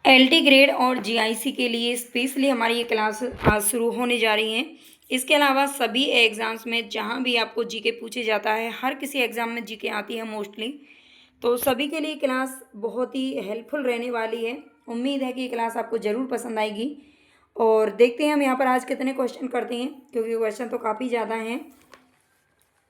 LT grade और GIC के लिए स्पेशली हमारी ये क्लास आज शुरू होने जा रही हैं। इसके अलावा सभी एग्ज़ाम्स में जहाँ भी आपको जीके पूछे जाता है, हर किसी एग्ज़ाम में जीके आती है मोस्टली, तो सभी के लिए क्लास बहुत ही हेल्पफुल रहने वाली है। उम्मीद है कि ये क्लास आपको ज़रूर पसंद आएगी। और देखते हैं हम यहाँ पर आज कितने क्वेश्चन करते हैं, क्योंकि क्वेश्चन तो काफ़ी ज़्यादा हैं।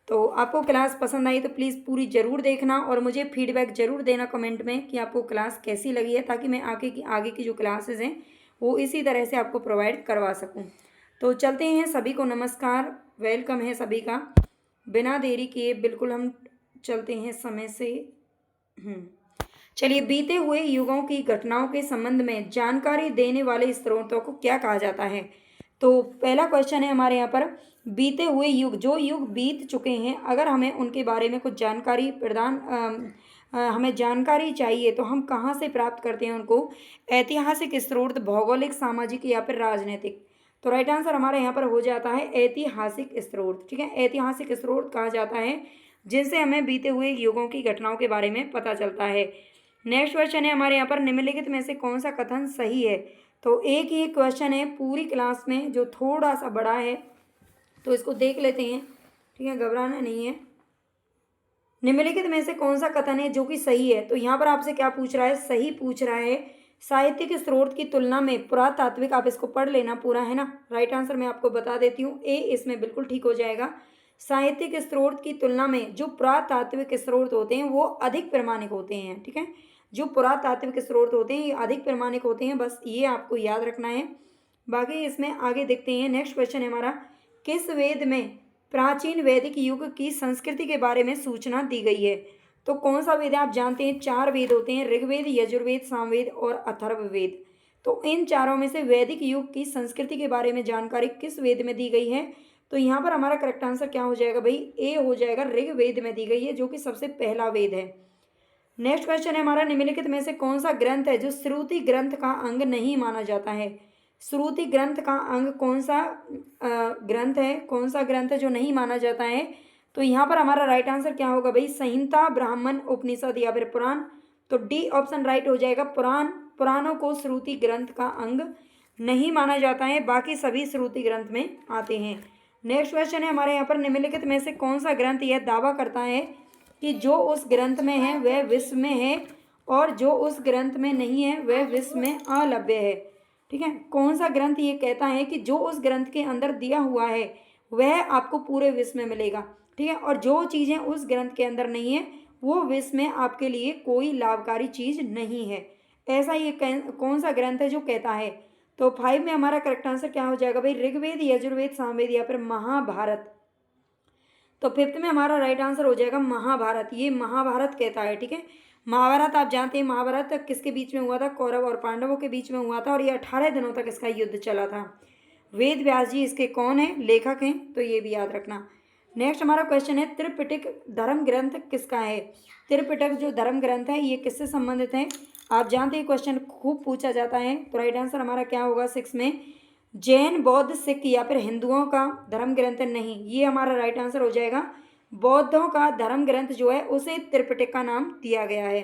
तो आपको क्लास पसंद आई तो प्लीज़ पूरी ज़रूर देखना और मुझे फीडबैक ज़रूर देना कमेंट में कि आपको क्लास कैसी लगी है, ताकि मैं आगे की जो क्लासेस हैं वो इसी तरह से आपको प्रोवाइड करवा सकूं। तो चलते हैं, सभी को नमस्कार, वेलकम है सभी का। बिना देरी किए बिल्कुल हम चलते हैं समय से। चलिए, बीते हुए युगों की घटनाओं के संबंध में जानकारी देने वाले स्रोतों को क्या कहा जाता है। तो पहला क्वेश्चन है हमारे यहाँ पर, बीते हुए युग, जो युग बीत चुके हैं, अगर हमें उनके बारे में कुछ जानकारी हमें जानकारी चाहिए तो हम कहाँ से प्राप्त करते हैं उनको। ऐतिहासिक स्रोत, भौगोलिक, सामाजिक या फिर राजनीतिक। तो राइट आंसर हमारे यहाँ पर हो जाता है ऐतिहासिक स्रोत। ठीक है, ऐतिहासिक स्रोत कहा जाता है जिनसे हमें बीते हुए युगों की घटनाओं के बारे में पता चलता है। नेक्स्ट क्वेश्चन है हमारे यहाँ पर, निम्नलिखित में से कौन सा कथन सही है। तो एक ही क्वेश्चन है पूरी क्लास में जो थोड़ा सा बड़ा है, तो इसको देख लेते हैं। ठीक है, घबराना नहीं है। निम्नलिखित में से कौन सा कथन है जो कि सही है। तो यहाँ पर आपसे क्या पूछ रहा है, सही पूछ रहा है। साहित्यिक स्रोत की तुलना में पुरातात्विक, आप इसको पढ़ लेना पूरा, है ना। राइट आंसर मैं आपको बता देती हूँ, ए इसमें बिल्कुल ठीक हो जाएगा। साहित्यिक स्रोत की तुलना में जो पुरातात्विक स्रोत होते हैं वो अधिक प्रमाणिक होते हैं। ठीक है, जो पुरातात्विक स्रोत होते हैं ये अधिक प्रमाणिक होते हैं, बस ये आपको याद रखना है। बाकी इसमें आगे देखते हैं। नेक्स्ट क्वेश्चन है हमारा, किस वेद में प्राचीन वैदिक युग की संस्कृति के बारे में सूचना दी गई है। तो कौन सा वेद है, आप जानते हैं 4 वेद होते हैं, ऋग्वेद, यजुर्वेद, सामवेद और अथर्ववेद। तो इन चारों में से वैदिक युग की संस्कृति के बारे में जानकारी किस वेद में दी गई है। तो यहाँ पर हमारा करेक्ट आंसर क्या हो जाएगा भाई, ए हो जाएगा, ऋग्वेद में दी गई है, जो कि सबसे पहला वेद है। नेक्स्ट क्वेश्चन है हमारा, निम्नलिखित में से कौन सा ग्रंथ है जो श्रुति ग्रंथ का अंग नहीं माना जाता है। श्रुति ग्रंथ का अंग कौन सा ग्रंथ है, कौन सा ग्रंथ है जो नहीं माना जाता है। तो यहाँ पर हमारा राइट आंसर क्या होगा भाई, संहिता, ब्राह्मण, उपनिषद या फिर पुराण। तो डी ऑप्शन राइट हो जाएगा, पुराण। पुराणों को श्रुति ग्रंथ का अंग नहीं माना जाता है, बाकी सभी श्रुति ग्रंथ में आते हैं। नेक्स्ट क्वेश्चन है हमारे यहाँ पर, निम्नलिखित में से कौन सा ग्रंथ यह दावा करता है कि जो उस ग्रंथ में है वह विश्व में है और जो उस ग्रंथ में नहीं है वह विश्व में अलभ्य है। ठीक है, कौन सा ग्रंथ ये कहता है कि जो उस ग्रंथ के अंदर दिया हुआ है वह आपको पूरे विश्व में मिलेगा। ठीक है, और जो चीज़ें उस ग्रंथ के अंदर नहीं है वो विश्व में आपके लिए कोई लाभकारी चीज़ नहीं है। ऐसा ये कौन सा ग्रंथ है जो कहता है। तो 5 में हमारा करेक्ट आंसर क्या हो जाएगा भाई, ऋग्वेद, यजुर्वेद, सामवेद या फिर महाभारत। तो 5th में हमारा राइट आंसर हो जाएगा महाभारत। ये महाभारत कहता है। ठीक है, महाभारत आप जानते हैं, महाभारत किसके बीच में हुआ था, कौरव और पांडवों के बीच में हुआ था, और ये 18 दिनों तक इसका युद्ध चला था। वेद व्यास जी इसके कौन है, लेखक हैं, तो ये भी याद रखना। नेक्स्ट हमारा क्वेश्चन है, त्रिपिटक धर्म ग्रंथ किसका है। त्रिपिटक जो धर्म ग्रंथ है ये किससे संबंधित है, आप जानते हैं, क्वेश्चन खूब पूछा जाता है। तो राइट आंसर हमारा क्या होगा 6 में, जैन, बौद्ध, सिख या फिर हिंदुओं का धर्म ग्रंथ नहीं, ये हमारा राइट आंसर हो जाएगा। बौद्धों का धर्म ग्रंथ जो है उसे त्रिपिटक का नाम दिया गया है।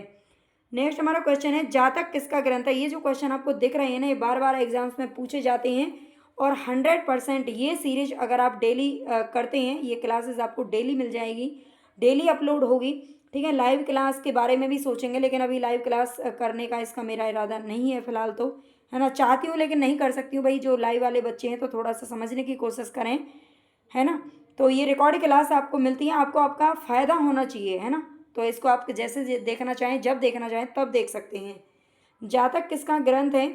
नेक्स्ट हमारा क्वेश्चन है, जातक किसका ग्रंथ है। ये जो क्वेश्चन आपको दिख रहे हैं ना, ये बार बार एग्जाम्स में पूछे जाते हैं और 100% ये सीरीज अगर आप डेली करते हैं, ये क्लासेस आपको डेली मिल जाएगी, डेली अपलोड होगी। ठीक है, लाइव क्लास के बारे में भी सोचेंगे, लेकिन अभी लाइव क्लास करने का इसका मेरा इरादा नहीं है फिलहाल, तो है ना, चाहती हूँ लेकिन नहीं कर सकती हूँ भाई। जो लाइव वाले बच्चे हैं तो थोड़ा सा समझने की कोशिश करें, है ना। तो ये रिकॉर्ड क्लास आपको मिलती है, आपको आपका फ़ायदा होना चाहिए, है ना। तो इसको आप जैसे देखना चाहें, जब देखना चाहें तब देख सकते हैं। जातक किसका ग्रंथ है।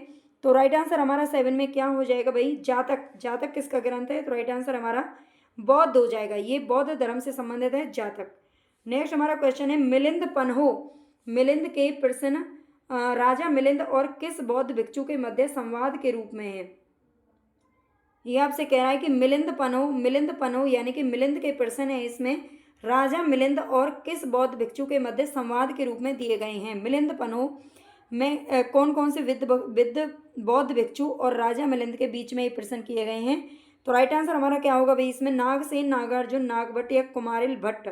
तो राइट आंसर हमारा 7 में क्या हो जाएगा भाई, जातक। जातक किसका ग्रंथ है, तो राइट आंसर हमारा बौद्ध हो जाएगा, ये बौद्ध धर्म से संबंधित है जातक। नेक्स्ट हमारा क्वेश्चन है, मिलिंद पन्हो, मिलिंद के प्रश्न राजा मिलिंद और किस बौद्ध भिक्षु के मध्य संवाद के रूप में है। ये आपसे कह रहा है कि मिलिंद पन्हो यानी कि मिलिंद के प्रश्न है इसमें, राजा मिलिंद और किस बौद्ध भिक्षु के मध्य संवाद के रूप में दिए गए हैं। मिलिंद पन्हो में कौन कौन से विद्ध बौद्ध भिक्षु और राजा मिलिंद के बीच में ये प्रश्न किए गए हैं। तो राइट आंसर हमारा क्या होगा भाई, इसमें नागसेन, नागार्जुन, नागभट्ट या कुमारिल भट्ट।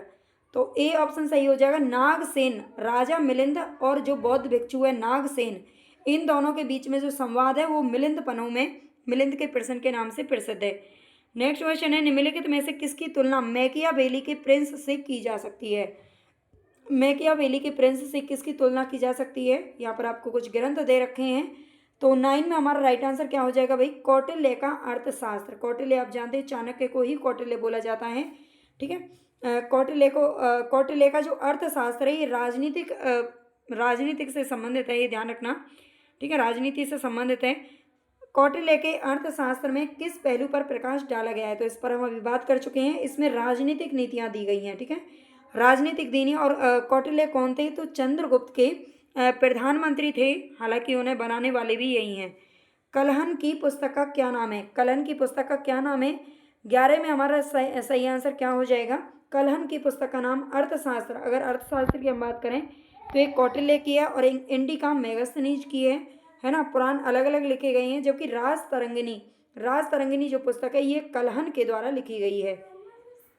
तो ए ऑप्शन सही हो जाएगा, नागसेन। राजा मिलिंद और जो बौद्ध भिक्षु है नागसेन, इन दोनों के बीच में जो संवाद है वो मिलिंदपनों में मिलिंद के प्रश्न के नाम से प्रसिद्ध है। नेक्स्ट क्वेश्चन है, निम्नलिखित में से किसकी तुलना मैकियावेली के प्रिंस से की जा सकती है? मैकियावेली के प्रिंस से किसकी तुलना की जा सकती है? यहाँ पर आपको कुछ ग्रंथ दे रखे हैं। तो 9 में हमारा राइट आंसर क्या हो जाएगा भाई? कौटिल्य का अर्थशास्त्र। कौटिल्य आप जानते हैं चाणक्य को ही कौटिल्य बोला जाता है, ठीक है। कौटिल्य का जो अर्थशास्त्र है ये राजनीतिक से संबंधित है, ये ध्यान रखना, ठीक है, राजनीति से संबंधित है। कौटिल्य के अर्थशास्त्र में किस पहलू पर प्रकाश डाला गया है? तो इस पर हम अभी बात कर चुके हैं। इसमें राजनीतिक नीतियां दी गई हैं, ठीक है, राजनीतिक दी। और कौटिल्य कौन थे? तो चंद्रगुप्त के प्रधानमंत्री थे, हालांकि उन्हें बनाने वाले भी यही हैं। कलहन की पुस्तक का क्या नाम है? कलहन की पुस्तक का क्या नाम है? 11 में हमारा सही आंसर क्या हो जाएगा? कलहन की पुस्तक का नाम अर्थशास्त्र। अगर अर्थशास्त्र की हम बात करें तो एक कौटिल्य की है और एक इंडिका मेगास्थनीज की है ना। पुराण अलग अलग लिखे गए हैं, जबकि राजतरंगिनी जो पुस्तक है ये कलहन के द्वारा लिखी गई है।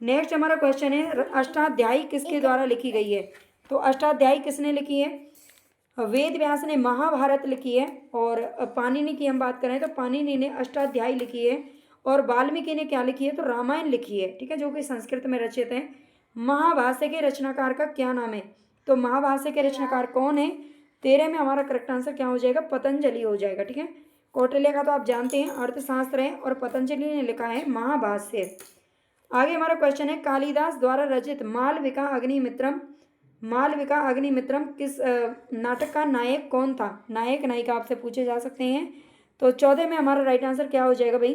नेक्स्ट हमारा क्वेश्चन है, अष्टाध्यायी किसके द्वारा लिखी गई है? तो अष्टाध्यायी किसने लिखी है? वेद व्यास ने महाभारत लिखी है। और पाणिनि की हम बात करें तो पाणिनि ने अष्टाध्यायी लिखी है। और वाल्मीकि ने क्या लिखी है? तो रामायण लिखी है, ठीक है, जो कि संस्कृत में रचित है। महाभाष्य के रचनाकार का क्या नाम है? तो महाभाष्य के रचनाकार कौन है? 13 में हमारा करेक्ट आंसर क्या हो जाएगा? पतंजलि हो जाएगा, ठीक है। कौटिल्य का तो आप जानते हैं अर्थशास्त्र है और पतंजलि ने लिखा है महाभाष्य। आगे हमारा क्वेश्चन है, कालिदास द्वारा रचित मालविका अग्निमित्रम किस नाटक का नायक कौन था? नायक नायिका आपसे पूछे जा सकते हैं। तो 14 में हमारा राइट आंसर क्या हो जाएगा भाई?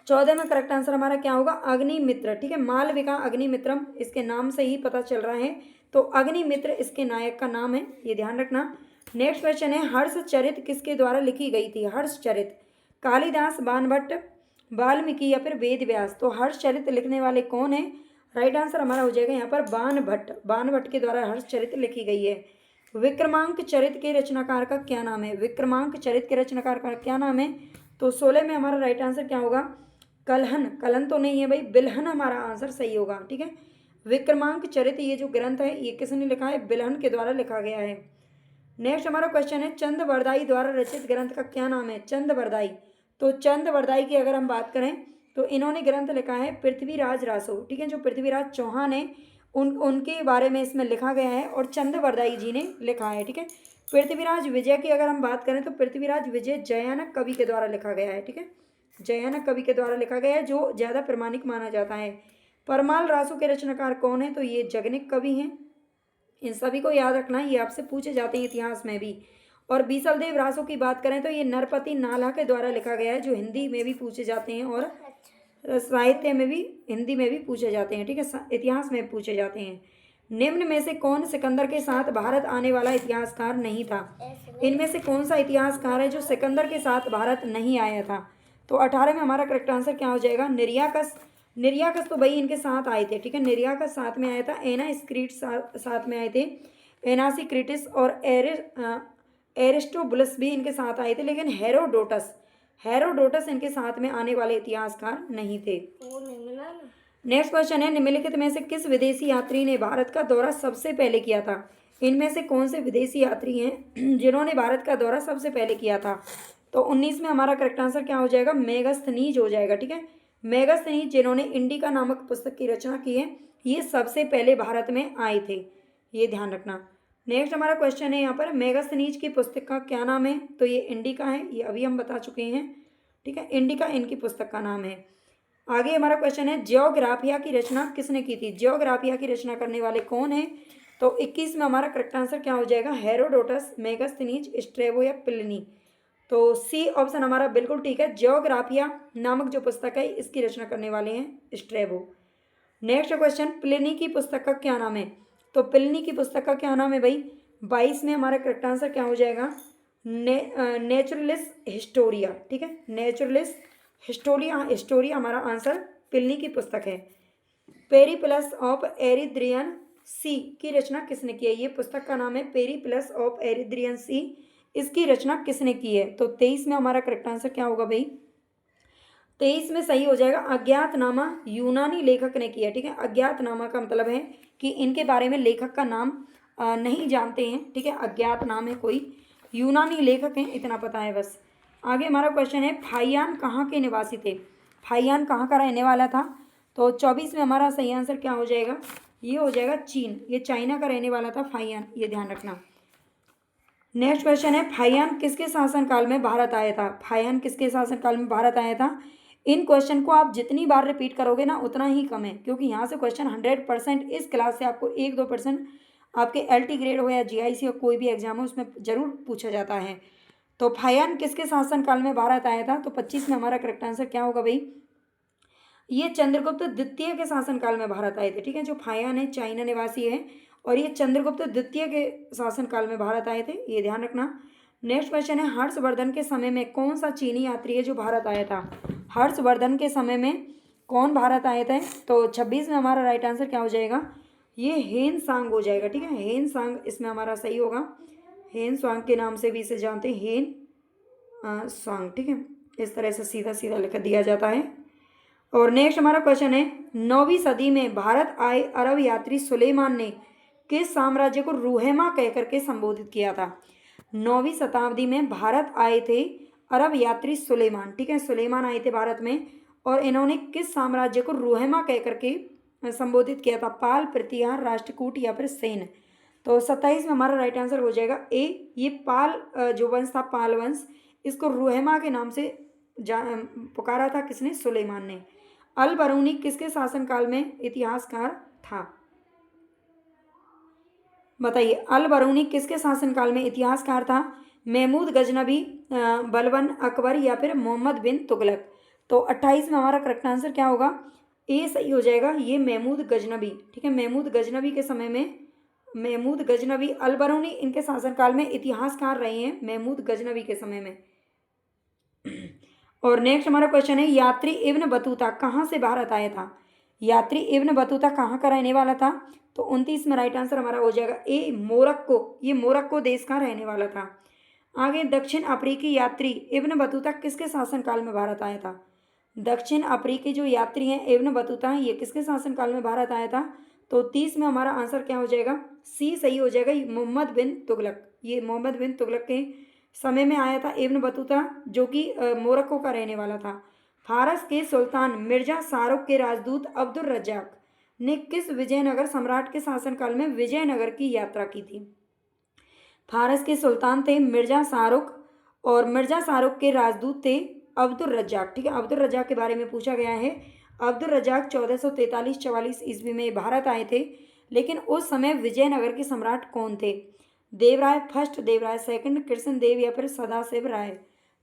14 में करेक्ट आंसर हमारा क्या होगा? अग्निमित्र, ठीक है। मालविका अग्निमित्रम इसके नाम से ही पता चल रहा है, तो अग्निमित्र इसके नायक का नाम है, ये ध्यान रखना। नेक्स्ट क्वेश्चन है, हर्षचरित किसके द्वारा लिखी गई थी? हर्षचरित कालिदास, बाणभट्ट, वाल्मीकि या फिर वेद व्यास? तो हर्षचरित लिखने वाले कौन है? राइट आंसर हमारा हो जाएगा यहाँ पर बाणभट्ट के द्वारा हर्षचरित लिखी गई है। विक्रमांक चरित के रचनाकार का क्या नाम है? विक्रमांक चरित के रचनाकार का क्या नाम है? तो 16 में हमारा राइट आंसर क्या होगा? कलहन तो नहीं है भाई, बिल्हन हमारा आंसर सही होगा, ठीक है। विक्रमांक चरित ये जो ग्रंथ है ये किसने लिखा है? बिल्हन के द्वारा लिखा गया है। नेक्स्ट हमारा क्वेश्चन है, चंदवरदाई द्वारा रचित ग्रंथ का क्या नाम है? चंदवरदाई। तो चंदवरदाई की अगर हम बात करें तो इन्होंने ग्रंथ लिखा है पृथ्वीराज रासो, ठीक है, जो पृथ्वीराज चौहान है उनके बारे में इसमें लिखा गया है और चंदवरदाई जी ने लिखा है, ठीक है। पृथ्वीराज विजय की अगर हम बात करें तो पृथ्वीराज विजय जयानक कवि के द्वारा लिखा गया है, ठीक है, जयानक कवि के द्वारा लिखा गया है, जो ज़्यादा प्रमाणिक माना जाता है। परमाल रासो के रचनाकार कौन है? तो ये जगनिक कवि हैं। इन सभी को याद रखना, ये आपसे पूछे जाते हैं इतिहास में भी। और बीसलदेव रासो की बात करें तो ये नरपति नाला के द्वारा लिखा गया है, जो हिंदी में भी पूछे जाते हैं और साहित्य में भी, हिंदी में भी पूछे जाते हैं, ठीक है, इतिहास में पूछे जाते हैं। निम्न में से कौन सिकंदर के साथ भारत आने वाला इतिहासकार नहीं था? इनमें से कौन सा इतिहासकार है जो सिकंदर के साथ भारत नहीं आया था? तो 18 में हमारा करेक्ट आंसर क्या हो जाएगा? निरियाकस तो भाई इनके साथ आए थे, ठीक है, निरियाकस साथ में आया था। एनास्क्रीट साथ में आए थे, एनासिक्रीटिस और एरिस्टोबुलस भी इनके साथ आए थे, लेकिन हेरोडोटस इनके साथ में आने वाले इतिहासकार नहीं थे। नेक्स्ट क्वेश्चन है, निम्नलिखित में से किस विदेशी यात्री ने भारत का दौरा सबसे पहले किया था? इनमें से कौन से विदेशी यात्री हैं जिन्होंने भारत का दौरा सबसे पहले किया था? तो 19 में हमारा करेक्ट आंसर क्या हो जाएगा? मेगास्थनीज हो जाएगा, ठीक है। मेगास्थनीज जिन्होंने इंडिका नामक पुस्तक की रचना की है, ये सबसे पहले भारत में आए थे, ये ध्यान रखना। नेक्स्ट हमारा क्वेश्चन है यहाँ पर, मेगास्थनीज की पुस्तक का क्या नाम है? तो ये इंडिका है, ये अभी हम बता चुके हैं, ठीक है, इंडिका इनकी पुस्तक का नाम है। आगे हमारा क्वेश्चन है, जियोग्राफिया की रचना किसने की थी? जियोग्राफिया की रचना करने वाले कौन है? तो 21 में हमारा करेक्ट आंसर क्या हो जाएगा? हेरोडोटस, मेगास्थनीज, स्ट्रेबो या प्लिनी? तो सी ऑप्शन हमारा बिल्कुल ठीक है। जियोग्राफिया नामक जो पुस्तक है इसकी रचना करने वाले हैं स्ट्रेबो। नेक्स्ट क्वेश्चन, प्लिनी की पुस्तक का क्या नाम है? तो प्लिनी की पुस्तक का क्या नाम है भाई? 22 में हमारा करेक्ट आंसर क्या हो जाएगा? नेचुरलिस हिस्टोरिया, ठीक है, नेचुरलिस हिस्टोरिया हमारा आंसर प्लिनी की पुस्तक है। पेरिप्लस ऑफ एरिथ्रियन सी की रचना किसने की है? ये पुस्तक का नाम है पेरिप्लस ऑफ एरिथ्रियन सी, इसकी रचना किसने की है? तो 23 में हमारा करेक्ट आंसर क्या होगा भाई? 23 में सही हो जाएगा अज्ञातनामा, यूनानी लेखक ने किया, ठीक है। अज्ञातनामा का मतलब है कि इनके बारे में लेखक का नाम नहीं जानते हैं, ठीक है, अज्ञात नाम है कोई। यूनानी लेखक हैं, इतना पता है बस। आगे हमारा क्वेश्चन है, फाइयान कहाँ के निवासी थे? फाइयान कहाँ का रहने वाला था? तो 24 में हमारा सही आंसर क्या हो जाएगा? ये हो जाएगा चीन। ये चाइना का रहने वाला था फाइयान, ये ध्यान रखना। नेक्स्ट क्वेश्चन है, फाइयान किसके शासनकाल में भारत आया था? फाइयान किसके शासनकाल में भारत आया था? इन क्वेश्चन को आप जितनी बार रिपीट करोगे ना उतना ही कम है, क्योंकि यहाँ से क्वेश्चन 100% इस क्लास से आपको 1-2% आपके LT ग्रेड हो या GIC हो, कोई भी एग्जाम हो, उसमें जरूर पूछा जाता है। तो फाइयान किसके शासनकाल में भारत आया था? तो 25 में हमारा करेक्ट आंसर क्या होगा भाई? ये चंद्रगुप्त द्वितीय के शासनकाल में भारत आए थे। ठीक है, जो फाइयान है चाइना निवासी है और ये चंद्रगुप्त द्वितीय के शासनकाल में भारत आए थे, ये ध्यान रखना। नेक्स्ट क्वेश्चन है, हर्षवर्धन के समय में कौन सा चीनी यात्री है जो भारत आया था? हर्षवर्धन के समय में कौन भारत आए थे? तो 26 में हमारा राइट आंसर क्या हो जाएगा? ये हेन सांग हो जाएगा। ठीक है, हेन सांग इसमें हमारा सही होगा। हेन सांग के नाम से भी इसे जानते हैं, हेन सांग। ठीक है, इस तरह से सीधा सीधा लिख दिया जाता है। और नेक्स्ट हमारा क्वेश्चन है, 9वीं सदी में भारत आए अरब यात्री सुलेमान ने किस साम्राज्य को रूहेमा कहकर के संबोधित किया था? 9वीं शताब्दी में भारत आए थे अरब यात्री सुलेमान। ठीक है, सुलेमान आए थे भारत में और इन्होंने किस साम्राज्य को रूहेमा कहकर के संबोधित किया था? पाल, प्रतिहार, राष्ट्रकूट या फिर सेन। तो 27 में हमारा राइट आंसर हो जाएगा ए। ये पाल जो वंश था, पाल वंश, इसको रूहेमा के नाम से पुकारा था किसने? सुलेमान ने। अल बरूनी किसके शासनकाल में इतिहासकार था? बताइए, अल बरूनी किसके शासनकाल में इतिहासकार था? महमूद गजनबी, बलबन अकबर या फिर मोहम्मद बिन तुगलक। तो 28 में हमारा करेक्ट आंसर क्या होगा? ए सही हो जाएगा, ये महमूद गजनबी। ठीक है, महमूद गजनबी के समय में, महमूद गजनबी, अल बरूनी इनके शासनकाल में इतिहासकार रहे हैं, महमूद गजनबी के समय में। और नेक्स्ट हमारा क्वेश्चन है, यात्री इब्न बतूता कहाँ से भारत आया था? यात्री इब्न बतूता कहाँ का रहने वाला था? तो 29 में राइट आंसर हमारा हो जाएगा ए, मोरक्को। ये मोरक्को देश का रहने वाला था। आगे, दक्षिण अफ्रीकी यात्री इब्न बतूता किसके शासनकाल में भारत आया था? दक्षिण अफ्रीकी जो यात्री हैं इब्न बतूता, ये किसके शासनकाल में भारत आया था? तो 30 में हमारा आंसर क्या हो जाएगा? सी सही हो जाएगा, मोहम्मद बिन तुगलक। ये मोहम्मद बिन तुगलक के समय में आया था इब्न बतूता, जो कि मोरक्को का रहने वाला था। फारस के सुल्तान मिर्जा शाहरुख के राजदूत अब्दुल रज्जाक ने किस विजयनगर सम्राट के शासनकाल में विजयनगर की यात्रा की थी? फारस के सुल्तान थे मिर्जा शाहरुख और मिर्जा शाहरुख के राजदूत थे अब्दुल रज्जाक। ठीक है, अब्दुल रज्जाक के बारे में पूछा गया है। अब्दुल रज्जाक 1443-44 ईस्वी में भारत आए थे, लेकिन उस समय विजयनगर के सम्राट कौन थे? देवराय फर्स्ट, देवराय सेकंड, कृष्ण देव या फिर सदाशिव राय।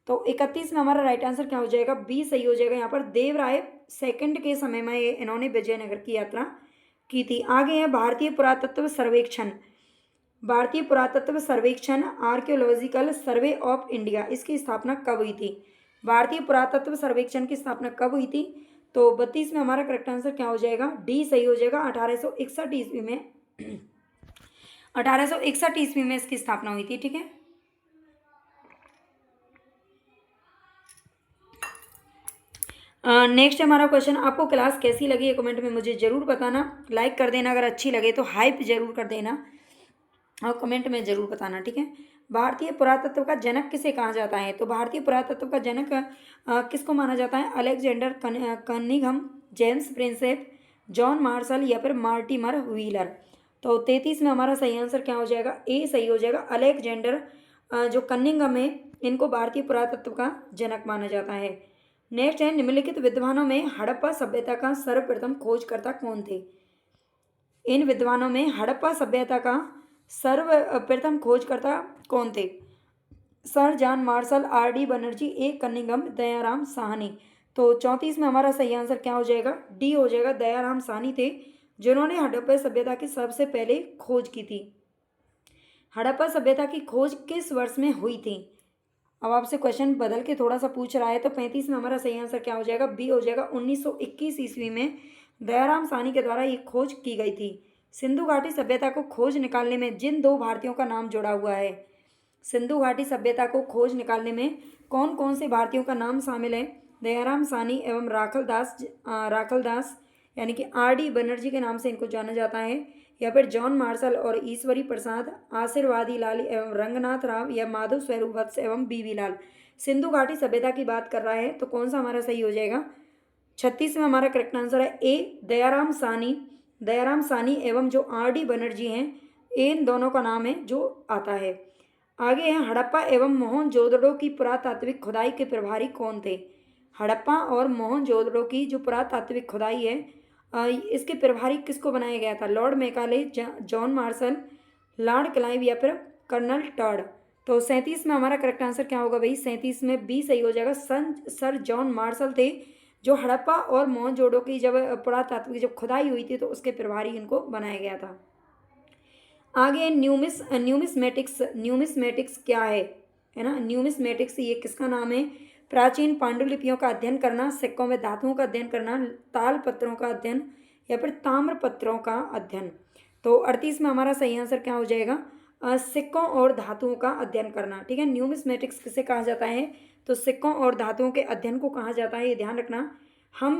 तो 31 में हमारा राइट आंसर क्या हो जाएगा? बी सही हो जाएगा। यहाँ पर देवराय सेकंड के समय में इन्होंने विजयनगर की यात्रा की थी। आगे है भारतीय पुरातत्व सर्वेक्षण। भारतीय पुरातत्व सर्वेक्षण, आर्कियोलॉजिकल सर्वे ऑफ इंडिया, इसकी स्थापना कब हुई थी? भारतीय पुरातत्व सर्वेक्षण की स्थापना कब हुई थी? तो 32 में हमारा करेक्ट आंसर क्या हो जाएगा? डी सही हो जाएगा। 1861 ईस्वी में 1861 ईस्वी में इसकी स्थापना हुई थी। ठीक है, नेक्स्ट हमारा क्वेश्चन, आपको क्लास कैसी लगी है कमेंट में मुझे ज़रूर बताना। लाइक कर देना, अगर अच्छी लगे तो हाइप जरूर कर देना और कमेंट में ज़रूर बताना। ठीक है, भारतीय पुरातत्व का जनक किसे कहा जाता है? तो भारतीय पुरातत्व का जनक किसको माना जाता है? Alexander Cunningham, James Prinsep, John Marshall या फिर मार्टिमर व्हीलर। तो 33 में हमारा सही आंसर क्या हो जाएगा? ए सही हो जाएगा। अलेक्जेंडर जो कनिंघम है, इनको भारतीय पुरातत्व का जनक माना जाता है। नेक्स्ट है, निम्नलिखित विद्वानों में हड़प्पा सभ्यता का सर्वप्रथम खोजकर्ता कौन थे? इन विद्वानों में हड़प्पा सभ्यता का सर्वप्रथम खोजकर्ता कौन थे? Sir John Marshall, RD Banerjee, A Cunningham, Dayaram Sahni. तो 34 में हमारा सही आंसर क्या हो जाएगा? डी हो जाएगा। दयाराम साहनी थे जिन्होंने हड़प्पा सभ्यता की सबसे पहले खोज की थी। हड़प्पा सभ्यता की खोज किस वर्ष में हुई थी? अब आपसे क्वेश्चन बदल के थोड़ा सा पूछ रहा है, तो 35 में हमारा सही आंसर क्या हो जाएगा? बी हो जाएगा। 1921 ईस्वी में दयाराम साहनी के द्वारा ये खोज की गई थी। सिंधु घाटी सभ्यता को खोज निकालने में जिन दो भारतीयों का नाम जुड़ा हुआ है, सिंधु घाटी सभ्यता को खोज निकालने में कौन कौन से भारतीयों का नाम शामिल है? दयाराम साहनी एवं राखल दास यानी कि RD बनर्जी के नाम से इनको जाना जाता है। या फिर जॉन मार्शल और ईश्वरी प्रसाद, आशीर्वादी लाल एवं रंगनाथ राव, या माधव स्वरूप वत्स एवं बीवी लाल। सिंधु घाटी सभ्यता की बात कर रहा है तो कौन सा हमारा सही हो जाएगा? 36 में हमारा करेक्ट आंसर है ए, दयाराम सानी एवं जो आर.डी. बनर्जी हैं, इन दोनों का नाम है जो आता है। आगे है हड़प्पा एवं मोहनजोदड़ो की पुरातात्विक खुदाई के प्रभारी कौन थे? हड़प्पा और मोहनजोदड़ो की जो पुरातात्विक खुदाई है इसके प्रभारी किसको बनाया गया था? Lord Macaulay, John Marshall, Lord Clive, या फिर कर्नल टर्ड। तो 37 में हमारा करेक्ट आंसर क्या होगा भाई? 37 में बी सही हो जाएगा। सर जॉन मार्शल थे जो हड़प्पा और मोहनजोदड़ो की जब पुरातात्विक जब खुदाई हुई थी तो उसके प्रभारी इनको बनाया गया था। आगे न्यूमिस्मेटिक्स क्या है ना? न्यूमिस्मेटिक्स ये किसका नाम है? प्राचीन पांडुलिपियों का अध्ययन करना, सिक्कों में धातुओं का अध्ययन करना, ताल पत्रों का अध्ययन, या फिर ताम्र पत्रों का अध्ययन। तो 38 में हमारा सही आंसर क्या हो जाएगा? सिक्कों और धातुओं का अध्ययन करना। ठीक है, न्यूमिस्मेटिक्स किसे कहा जाता है? तो सिक्कों और धातुओं के अध्ययन को कहा जाता है, ये ध्यान रखना। हम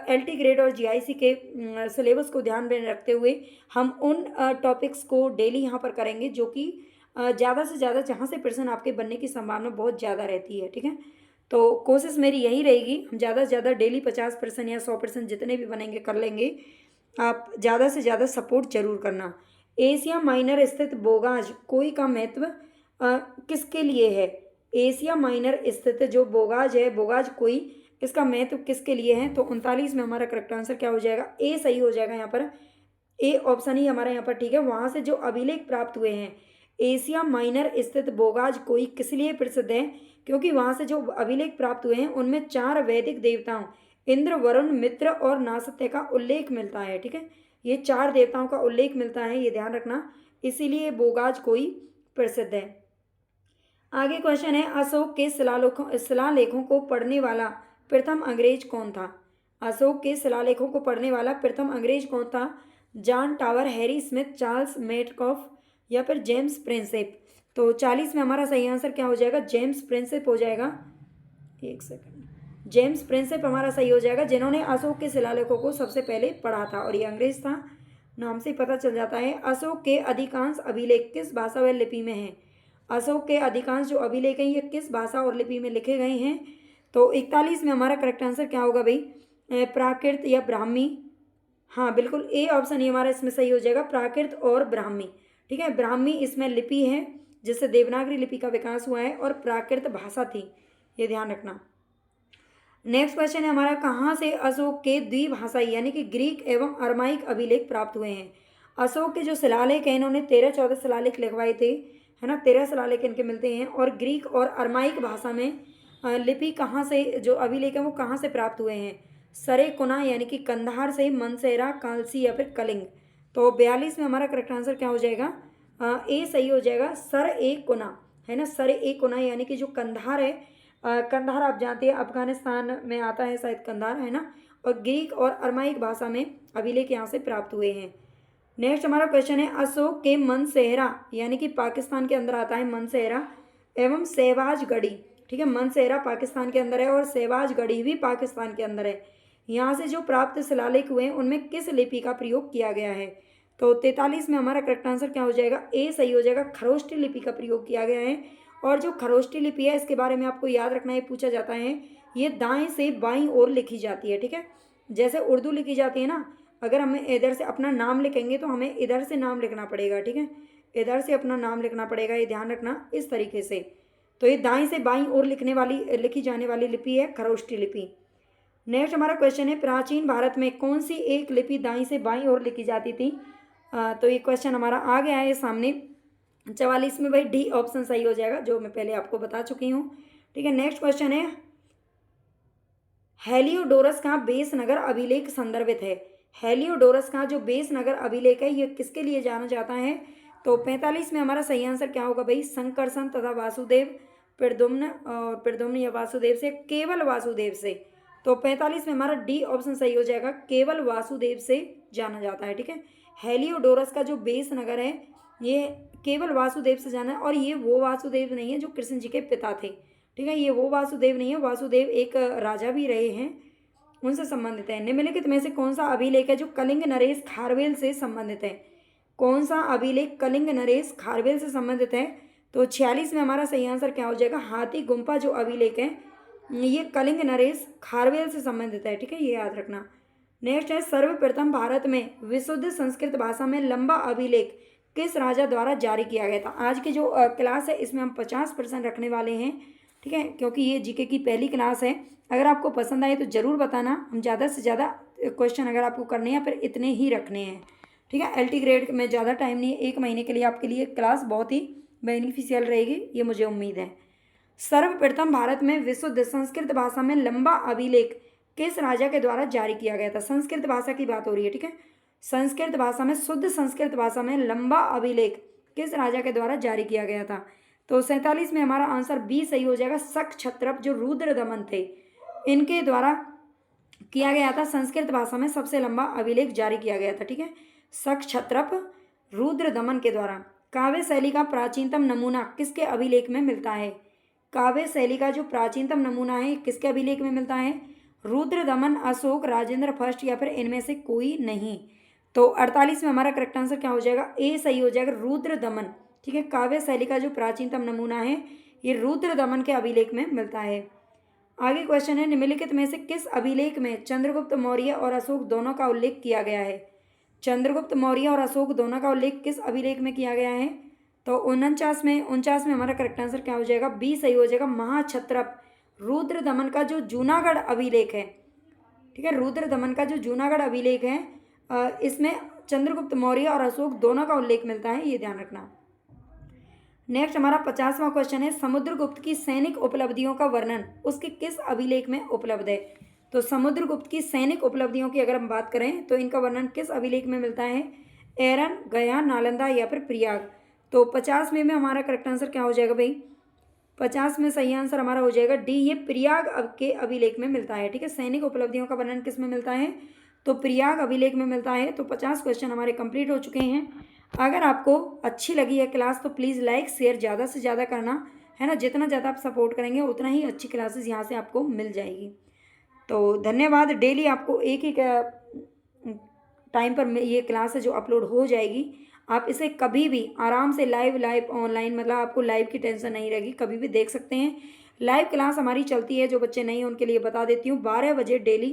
LT ग्रेड और GIC के सिलेबस को ध्यान में रखते हुए हम उन टॉपिक्स को डेली यहाँ पर करेंगे जो कि ज़्यादा से ज़्यादा जहाँ से प्रश्न आपके बनने की संभावना बहुत ज़्यादा रहती है। ठीक है, तो कोशिश मेरी यही रहेगी, हम ज़्यादा से ज़्यादा डेली 50% या 100% जितने भी बनेंगे कर लेंगे। आप ज़्यादा से ज़्यादा सपोर्ट जरूर करना। एशिया माइनर स्थित बोगाज कोई का महत्व किसके लिए है? एशिया माइनर स्थित जो बोगाज है, बोगाज कोई, इसका महत्व किसके लिए है? तो 39 में हमारा करेक्ट आंसर क्या हो जाएगा? ए सही हो जाएगा यहाँ पर। ए ऑप्शन ही हमारा यहाँ पर ठीक है। वहाँ से जो अभिलेख प्राप्त हुए हैं, एशिया माइनर स्थित बोगाज कोई किस लिए प्रसिद्ध है? क्योंकि वहाँ से जो अभिलेख प्राप्त हुए हैं उनमें 4 वैदिक देवताओं इंद्र, वरुण, मित्र और नासत्य का उल्लेख मिलता है। ठीक है, ये 4 देवताओं का उल्लेख मिलता है, ये ध्यान रखना, इसीलिए बोगाज कोई प्रसिद्ध है। आगे क्वेश्चन है, अशोक के शिलालेखों को पढ़ने वाला प्रथम अंग्रेज कौन था? अशोक के शिलालेखों को पढ़ने वाला प्रथम अंग्रेज कौन था? John tower, Harry Smith, Charles Metcalfe, या फिर जेम्स प्रिंसेप। तो 40 में हमारा सही आंसर क्या हो जाएगा? जेम्स प्रिंसेप हो जाएगा। एक सेकंड, जेम्स प्रिंसेप हमारा सही हो जाएगा, जिन्होंने अशोक के शिलालेखों को सबसे पहले पढ़ा था, और ये अंग्रेज था, नाम से पता चल जाता है। अशोक के अधिकांश अभिलेख किस भाषा व लिपि में हैं? अशोक के अधिकांश जो अभिलेख हैं ये किस भाषा और लिपि में लिखे गए हैं? तो 41 में हमारा करेक्ट आंसर क्या होगा भाई? प्राकृत या ब्राह्मी। हाँ बिल्कुल, ए ऑप्शन ही हमारा इसमें सही हो जाएगा, प्राकृत और ब्राह्मी। ठीक है, ब्राह्मी इसमें लिपि है जिससे देवनागरी लिपि का विकास हुआ है, और प्राकृत भाषा थी, ये ध्यान रखना। नेक्स्ट क्वेश्चन है हमारा, कहाँ से अशोक के द्विभाषाई यानी कि ग्रीक एवं अरमाइक अभिलेख प्राप्त हुए हैं? अशोक के जो शिलालेख हैं इन्होंने 13-14 शिलालेख लिखवाए थे, है ना, 13 शिलालेख इनके मिलते हैं। और ग्रीक और अरमाइक भाषा में लिपि कहाँ से, जो अभिलेख है वो कहाँ से प्राप्त हुए हैं? सरेकुना यानी कि कंधार से, मनसेरा, कालसी, या फिर कलिंग। तो 42 में हमारा करेक्ट आंसर क्या हो जाएगा? ए सही हो जाएगा, सर-ए-कुना, है ना, सर-ए-कुना यानी कि जो कंधार है, कंधार आप जानते हैं अफगानिस्तान में आता है शायद कंधार, है ना, और ग्रीक और अरमाइक भाषा में अभिलेख यहाँ से प्राप्त हुए हैं। नेक्स्ट हमारा क्वेश्चन है, अशोक के मनसेहरा यानी कि पाकिस्तान के अंदर आता है मनसेहरा, एवं सहवाजगढ़ी। ठीक है, मनसेहरा पाकिस्तान के अंदर है और सहवाजगढ़ी भी पाकिस्तान के अंदर है। यहाँ से जो प्राप्त शिलालेख हुए हैं उनमें किस लिपि का प्रयोग किया गया है? तो 43 में हमारा करेक्ट आंसर क्या हो जाएगा? ए सही हो जाएगा, खरोष्टी लिपि का प्रयोग किया गया है। और जो खरोष्टी लिपि है इसके बारे में आपको याद रखना, ये पूछा जाता है, ये दाएं से बाईं ओर लिखी जाती है। ठीक है, जैसे उर्दू लिखी जाती है ना, अगर हमें इधर से अपना नाम लिखेंगे तो हमें इधर से नाम लिखना पड़ेगा। ठीक है, इधर से अपना नाम लिखना पड़ेगा, ये ध्यान रखना, इस तरीके से। तो ये दाएं से बाईं ओर लिखी जाने वाली लिपि है खरोष्टी लिपि। नेक्स्ट हमारा क्वेश्चन है, प्राचीन भारत में कौन सी एक लिपि दाईं से बाईं ओर लिखी जाती थी? तो ये क्वेश्चन हमारा आ गया है सामने। 44 में भाई डी ऑप्शन सही हो जाएगा, जो मैं पहले आपको बता चुकी हूँ। ठीक है, नेक्स्ट क्वेश्चन है, हेलियोडोरस का बेस नगर अभिलेख संदर्भित है। हेलियोडोरस का जो बेस नगर अभिलेख है ये किसके लिए जाना जाता है? तो 45 में हमारा सही आंसर क्या होगा भाई? संकर्षण तथा वासुदेव, प्रद्युम्न या वासुदेव से, केवल वासुदेव से। तो 45 में हमारा डी ऑप्शन सही हो जाएगा, केवल वासुदेव से जाना जाता है। ठीक है, हेलियोडोरस का जो बेस नगर है ये केवल वासुदेव से जाना है, और ये वो वासुदेव नहीं है जो कृष्ण जी के पिता थे। ठीक है, ये वो वासुदेव नहीं है, वासुदेव एक राजा भी रहे हैं, उनसे संबंधित है। निम्नलिखित में से कौन सा अभिलेख है जो कलिंग नरेश खारवेल से संबंधित है? कौन सा अभिलेख कलिंग नरेश खारवेल से संबंधित है? तो 46 में हमारा सही आंसर क्या हो जाएगा? हाथी गुम्फा जो अभिलेख है ये कलिंग नरेश खारवेल से संबंधित है। ठीक है, ये याद रखना। नेक्स्ट है, सर्वप्रथम भारत में विशुद्ध संस्कृत भाषा में लंबा अभिलेख किस राजा द्वारा जारी किया गया था? आज की जो क्लास है इसमें हम 50% रखने वाले हैं। ठीक है, क्योंकि ये जीके की पहली क्लास है। अगर आपको पसंद आए तो ज़रूर बताना, हम ज़्यादा से ज़्यादा क्वेश्चन अगर आपको करने हैं फिर इतने ही रखने हैं। ठीक है, LT ग्रेड में ज़्यादा टाइम नहीं है, 1 महीने के लिए आपके लिए क्लास बहुत ही बेनिफिशियल रहेगी, ये मुझे उम्मीद है। सर्वप्रथम भारत में विशुद्ध संस्कृत भाषा में लंबा अभिलेख किस राजा के द्वारा जारी किया गया था? संस्कृत भाषा की बात हो रही है। ठीक है, संस्कृत भाषा में, शुद्ध संस्कृत भाषा में लंबा अभिलेख किस राजा के द्वारा जारी किया गया था? तो 47 में हमारा आंसर बी सही हो जाएगा। शक क्षत्रप जो रुद्र दमन थे इनके द्वारा किया गया था, संस्कृत भाषा में सबसे लंबा अभिलेख जारी किया गया था। ठीक है, शक क्षत्रप रुद्र दमन के द्वारा। काव्य शैली का प्राचीनतम नमूना किसके अभिलेख में मिलता है? काव्य शैली का जो प्राचीनतम नमूना है किसके अभिलेख में मिलता है? रुद्र दमन, अशोक, राजेंद्र फर्स्ट या फिर इनमें से कोई नहीं। तो 48 में हमारा करेक्ट आंसर क्या हो जाएगा? ए सही हो जाएगा, रुद्र दमन। ठीक है, काव्य शैली का जो प्राचीनतम नमूना है ये रुद्र दमन के अभिलेख में मिलता है। आगे क्वेश्चन है, निम्नलिखित में से किस अभिलेख में चंद्रगुप्त मौर्य और अशोक दोनों का उल्लेख किया गया है? चंद्रगुप्त मौर्य और अशोक दोनों का उल्लेख किस अभिलेख में किया गया है? तो 49 में हमारा करेक्ट आंसर क्या हो जाएगा? बी सही हो जाएगा, महाक्षत्रप रुद्र दमन का जो जूनागढ़ अभिलेख है। ठीक है, रुद्र दमन का जो जूनागढ़ अभिलेख है इसमें चंद्रगुप्त मौर्य और अशोक दोनों का उल्लेख मिलता है, ये ध्यान रखना। नेक्स्ट हमारा 50वां क्वेश्चन है, समुद्रगुप्त की सैनिक उपलब्धियों का वर्णन उसके किस अभिलेख में उपलब्ध है? तो समुद्रगुप्त की सैनिक उपलब्धियों की अगर हम बात करें तो इनका वर्णन किस अभिलेख में मिलता है? एरन, गया, नालंदा या फिर प्रयाग। तो 50 में हमारा करेक्ट आंसर क्या हो जाएगा भाई? 50 में सही आंसर हमारा हो जाएगा डी, ये प्रयाग के अभिलेख में मिलता है। ठीक है, सैनिक उपलब्धियों का वर्णन किस में मिलता है? तो प्रयाग अभिलेख में मिलता है। तो 50 क्वेश्चन हमारे कंप्लीट हो चुके हैं। अगर आपको अच्छी लगी है क्लास तो प्लीज़ लाइक शेयर ज़्यादा से ज़्यादा करना, है ना। जितना ज़्यादा आप सपोर्ट करेंगे उतना ही अच्छी क्लासेस यहाँ से आपको मिल जाएगी। तो धन्यवाद। डेली आपको एक ही टाइम पर ये क्लास है जो अपलोड हो जाएगी। आप इसे कभी भी आराम से लाइव ऑनलाइन, मतलब आपको लाइव की टेंशन नहीं रहेगी, कभी भी देख सकते हैं। लाइव क्लास हमारी चलती है, जो बच्चे नहीं हैं उनके लिए बता देती हूँ, 12 बजे डेली,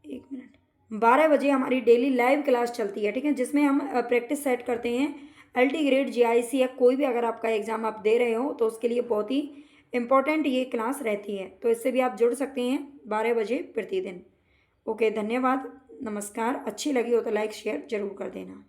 1 मिनट, 12 बजे हमारी डेली लाइव क्लास चलती है। ठीक है, जिसमें हम प्रैक्टिस सेट करते हैं। LT ग्रेड, GIC या कोई भी अगर आपका एग्ज़ाम आप दे रहे हो तो उसके लिए बहुत ही इम्पोर्टेंट ये क्लास रहती है। तो इससे भी आप जुड़ सकते हैं 12 बजे प्रतिदिन। ओके, धन्यवाद, नमस्कार। अच्छी लगी हो तो लाइक शेयर ज़रूर कर देना।